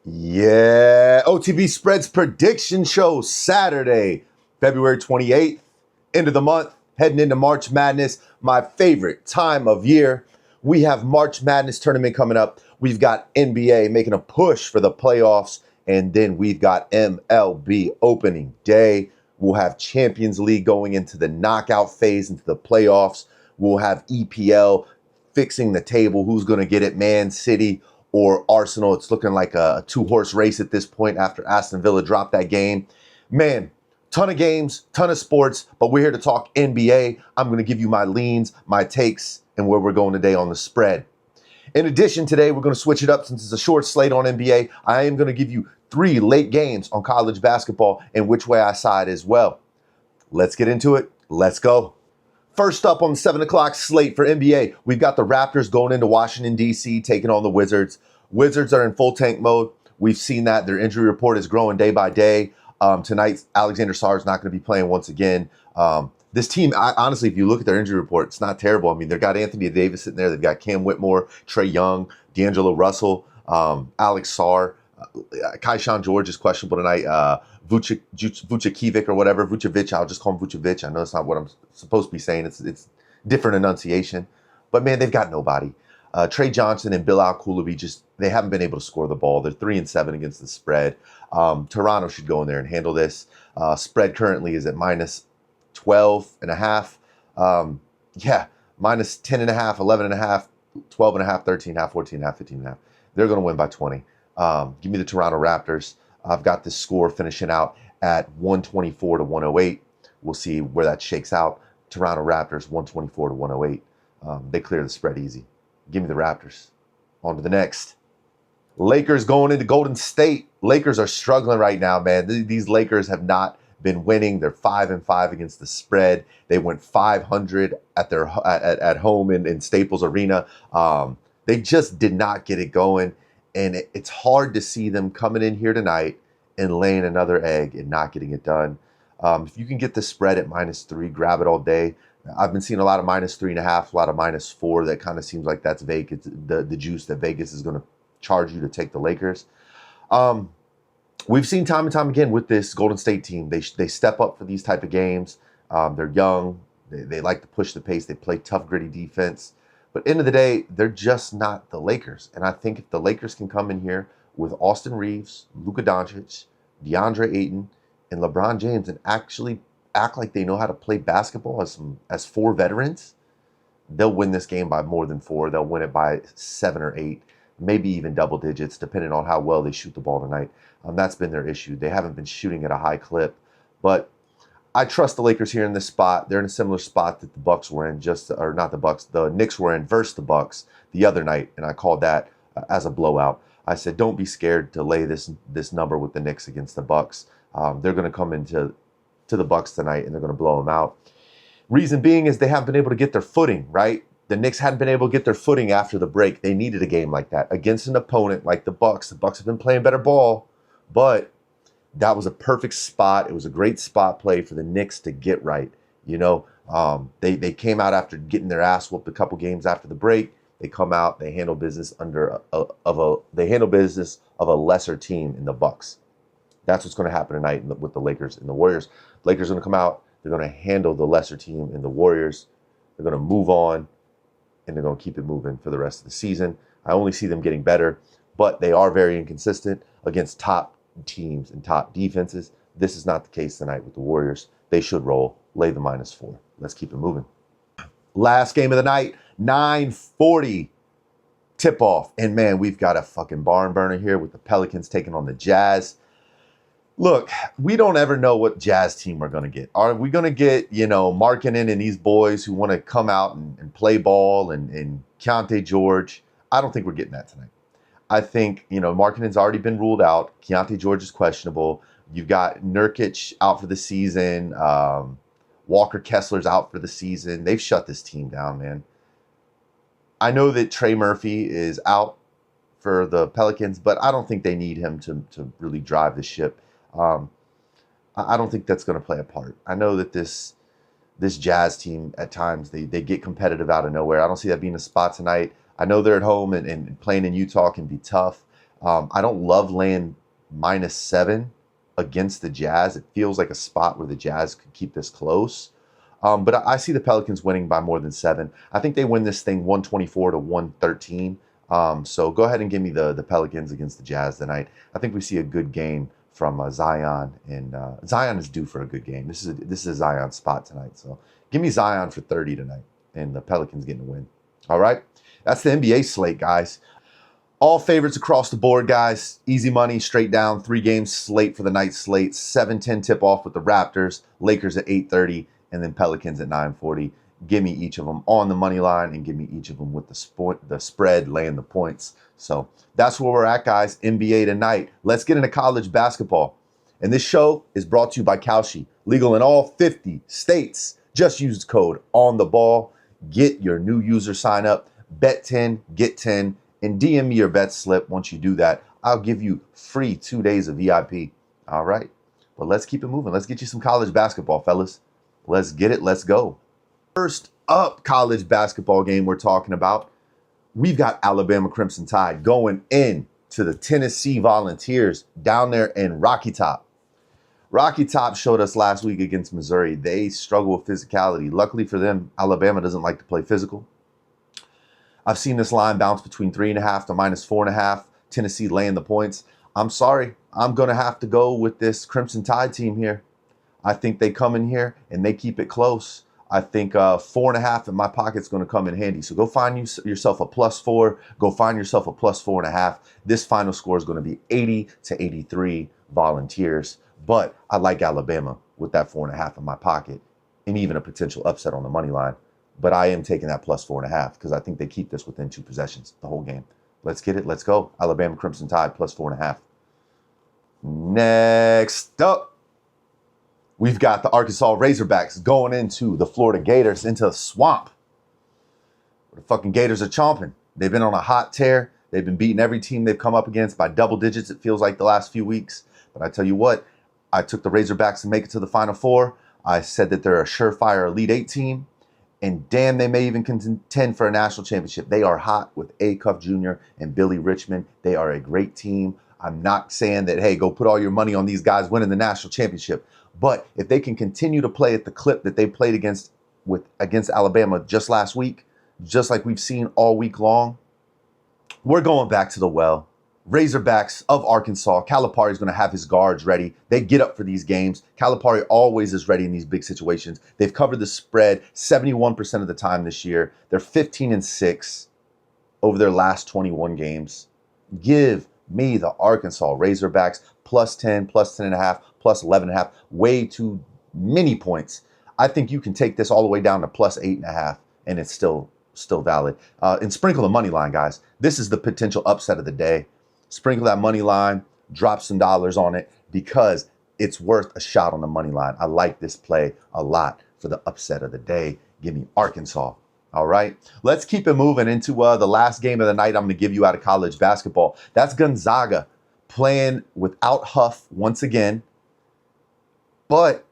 Yeah, OTB Spreads Prediction Show, Saturday, February 28th, end of the month, heading into March Madness, my favorite time of year. We have March Madness tournament coming up. We've got NBA making a push for the playoffs, and then we've got MLB opening day. We'll have Champions League going into the knockout phase, into the playoffs. We'll have EPL fixing the table. Who's going to get it? Man City or Arsenal. It's looking like a two-horse race at this point after Aston Villa dropped that game. Man, ton of games, ton of sports, but we're here to talk NBA. I'm going to give you my leans, my takes, and where we're going today on the spread. In addition, today we're going to switch it up since it's a short slate on NBA. I am going to give you 3 late games on college basketball and which way I side as well. Let's get into it. Let's go. First up on the 7 o'clock slate for NBA, we've got the Raptors going into Washington, D.C., taking on the Wizards. Wizards are in full tank mode. We've seen that. Their injury report is growing day by day. Tonight, Alexander Sarr is not going to be playing once again. This team, honestly, if you look at their injury report, it's not terrible. I mean, they've got Anthony Davis sitting there. They've got Cam Whitmore, Trae Young, D'Angelo Russell, Alex Sarr. Kaishan George is questionable tonight. Vucevic or whatever. Vucevic, I'll just call him Vucevic. I know it's not what I'm supposed to be saying. It's different enunciation. But, man, they've got nobody. Trey Johnson and Bill Al-Koulibi they haven't been able to score the ball. They're 3-7 against the spread. Toronto should go in there and handle this. Spread currently is at minus 12.5. Minus 10.5, 11.5, 12.5, 13.5, 14.5, 15.5. They're going to win by 20. Give me the Toronto Raptors. I've got this score finishing out at 124 to 108. We'll see where that shakes out. Toronto Raptors, 124 to 108. They clear the spread easy. Give me the Raptors. On to the next. Lakers going into Golden State. Lakers are struggling right now, man. These Lakers have not been winning. They're 5-5 against the spread. They went 500 at home in Staples Arena. They just did not get it going. And it's hard to see them coming in here tonight and laying another egg and not getting it done. If you can get the spread at -3, grab it all day. I've been seeing a lot of -3.5, a lot of -4. That kind of seems like that's Vegas, the juice that Vegas is going to charge you to take the Lakers. We've seen time and time again with this Golden State team. They step up for these type of games. They're young. They like to push the pace. They play tough, gritty defense. But end of the day, they're just not the Lakers. And I think if the Lakers can come in here with Austin Reeves, Luka Doncic, DeAndre Ayton, and LeBron James and actually act like they know how to play basketball as 4 veterans, they'll win this game by more than 4. They'll win it by 7 or 8, maybe even double digits, depending on how well they shoot the ball tonight. That's been their issue. They haven't been shooting at a high clip. But I trust the Lakers here in this spot. They're in a similar spot that the Bucks were in, the Knicks were in versus the Bucks the other night, and I called that as a blowout. I said, don't be scared to lay this number with the Knicks against the Bucks. They're going to come into the Bucks tonight, and they're going to blow them out. Reason being is they haven't been able to get their footing, right? The Knicks hadn't been able to get their footing after the break. They needed a game like that against an opponent like the Bucks. The Bucks have been playing better ball, but that was a perfect spot. It was a great spot play for the Knicks to get right. They came out after getting their ass whooped a couple games after the break. They come out, they handle business of a lesser team in the Bucks. That's what's going to happen tonight with the Lakers and the Warriors. Lakers are going to come out. They're going to handle the lesser team in the Warriors. They're going to move on, and they're going to keep it moving for the rest of the season. I only see them getting better, but they are very inconsistent against top teams and top defenses. This is not the case tonight with the Warriors. They should roll. Lay the -4. Let's keep it moving. Last game of the night, 9:40 tip-off. And, man, we've got a fucking barn burner here with the Pelicans taking on the Jazz. Look, we don't ever know what Jazz team we're going to get. Are we going to get, Markkanen and these boys who want to come out and play ball and Keontae George? I don't think we're getting that tonight. I think, Markkanen's already been ruled out. Keontae George is questionable. You've got Nurkic out for the season. Walker Kessler's out for the season. They've shut this team down, man. I know that Trey Murphy is out for the Pelicans, but I don't think they need him to really drive the ship. I don't think that's going to play a part. I know that this Jazz team, at times, they get competitive out of nowhere. I don't see that being a spot tonight. I know they're at home and playing in Utah can be tough. I don't love laying -7 against the Jazz. It feels like a spot where the Jazz could keep this close. But I see the Pelicans winning by more than 7. I think they win this thing 124 to 113. So go ahead and give me the Pelicans against the Jazz tonight. I think we see a good game from Zion, and Zion is due for a good game. This is a Zion spot tonight. So give me Zion for 30 tonight, and the Pelicans getting a win. All right, that's the NBA slate, guys. All favorites across the board, guys. Easy money, straight down. 3-game slate for the night slate. 7:10 tip-off with the Raptors. Lakers at 8:30, and then Pelicans at 9:40. Give me each of them on the money line, and give me each of them with the spread, laying the points. So that's where we're at, guys. NBA tonight. Let's get into college basketball. And this show is brought to you by Kalshi. Legal in all 50 states. Just use code ONTHEBALL. Get your new user sign up. Bet 10, get 10. And DM me your bet slip. Once you do that, I'll give you free 2 days of VIP. All right. But let's keep it moving. Let's get you some college basketball, fellas. Let's get it. Let's go. First up, college basketball game we're talking about. We've got Alabama Crimson Tide going in to the Tennessee Volunteers down there in Rocky Top. Rocky Top showed us last week against Missouri. They struggle with physicality. Luckily for them, Alabama doesn't like to play physical. I've seen this line bounce between 3.5 to -4.5. Tennessee laying the points. I'm sorry. I'm going to have to go with this Crimson Tide team here. I think they come in here and they keep it close. I think 4.5 in my pocket is going to come in handy. So go find yourself a +4. Go find yourself a +4.5. This final score is going to be 80 to 83 Volunteers. But I like Alabama with that 4.5 in my pocket and even a potential upset on the money line. But I am taking that +4.5 because I think they keep this within 2 possessions the whole game. Let's get it. Let's go. Alabama Crimson Tide +4.5. Next up, we've got the Arkansas Razorbacks going into the Florida Gators, into the swamp. Where the fucking Gators are chomping. They've been on a hot tear. They've been beating every team they've come up against by double digits, it feels like, the last few weeks. But I tell you what, I took the Razorbacks to make it to the Final Four. I said that they're a surefire Elite 8 team. And damn, they may even contend for a national championship. They are hot with A. Cuff Jr. and Billy Richmond. They are a great team. I'm not saying that, hey, go put all your money on these guys winning the national championship. But if they can continue to play at the clip that they played against Alabama just last week, just like we've seen all week long, we're going back to the well. Razorbacks of Arkansas. Calipari is going to have his guards ready. They get up for these games. Calipari always is ready in these big situations. They've covered the spread 71% of the time this year. They're 15-6 over their last 21 games. Give me the Arkansas Razorbacks +10, +10.5, +11.5. Way too many points. I think you can take this all the way down to +8.5, and it's still valid. And sprinkle the money line, guys. This is the potential upset of the day. Sprinkle that money line, drop some dollars on it because it's worth a shot on the money line. I like this play a lot for the upset of the day. Give me Arkansas. All right, let's keep it moving into the last game of the night I'm going to give you out of college basketball. That's Gonzaga playing without Huff once again, but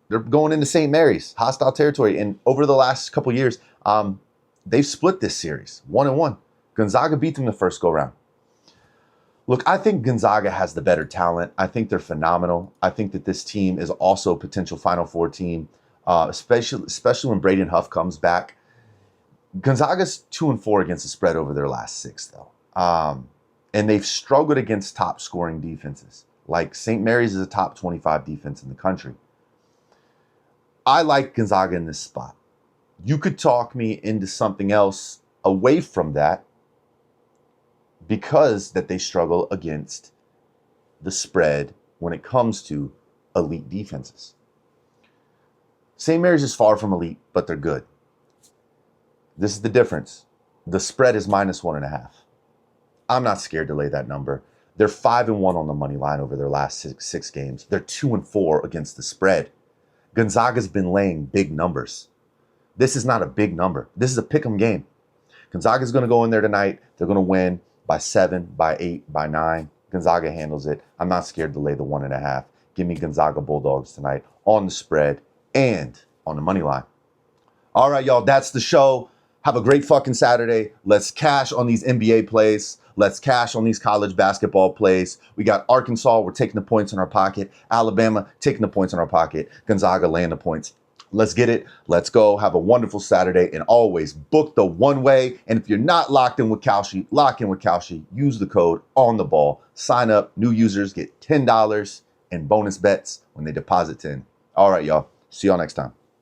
they're going into St. Mary's, hostile territory. And over the last couple years, they've split this series 1-1. Gonzaga beat them the first go round. Look, I think Gonzaga has the better talent. I think they're phenomenal. I think that this team is also a potential Final Four team, especially when Braden Huff comes back. Gonzaga's 2-4 against the spread over their last 6, though. And they've struggled against top scoring defenses. Like St. Mary's is a top 25 defense in the country. I like Gonzaga in this spot. You could talk me into something else away from that, because that they struggle against the spread when it comes to elite defenses. St. Mary's is far from elite, but they're good. This is the difference. The spread is -1.5. I'm not scared to lay that number. They're 5-1 on the money line over their last six games. They're 2-4 against the spread. Gonzaga's been laying big numbers. This is not a big number. This is a pick'em game. Gonzaga's going to go in there tonight. They're going to win by 7, by 8, by 9. Gonzaga handles it. I'm not scared to lay the 1.5. Give me Gonzaga Bulldogs tonight on the spread and on the money line. All right, y'all, that's the show. Have a great fucking Saturday. Let's cash on these NBA plays. Let's cash on these college basketball plays. We got Arkansas, we're taking the points in our pocket. Alabama, taking the points in our pocket. Gonzaga, laying the points. Let's get it. Let's go. Have a wonderful Saturday. And always book the one way. And if you're not locked in with Kalshi, lock in with Kalshi. Use the code on the ball. Sign up. New users get $10 in bonus bets when they deposit 10. All right, y'all. See y'all next time.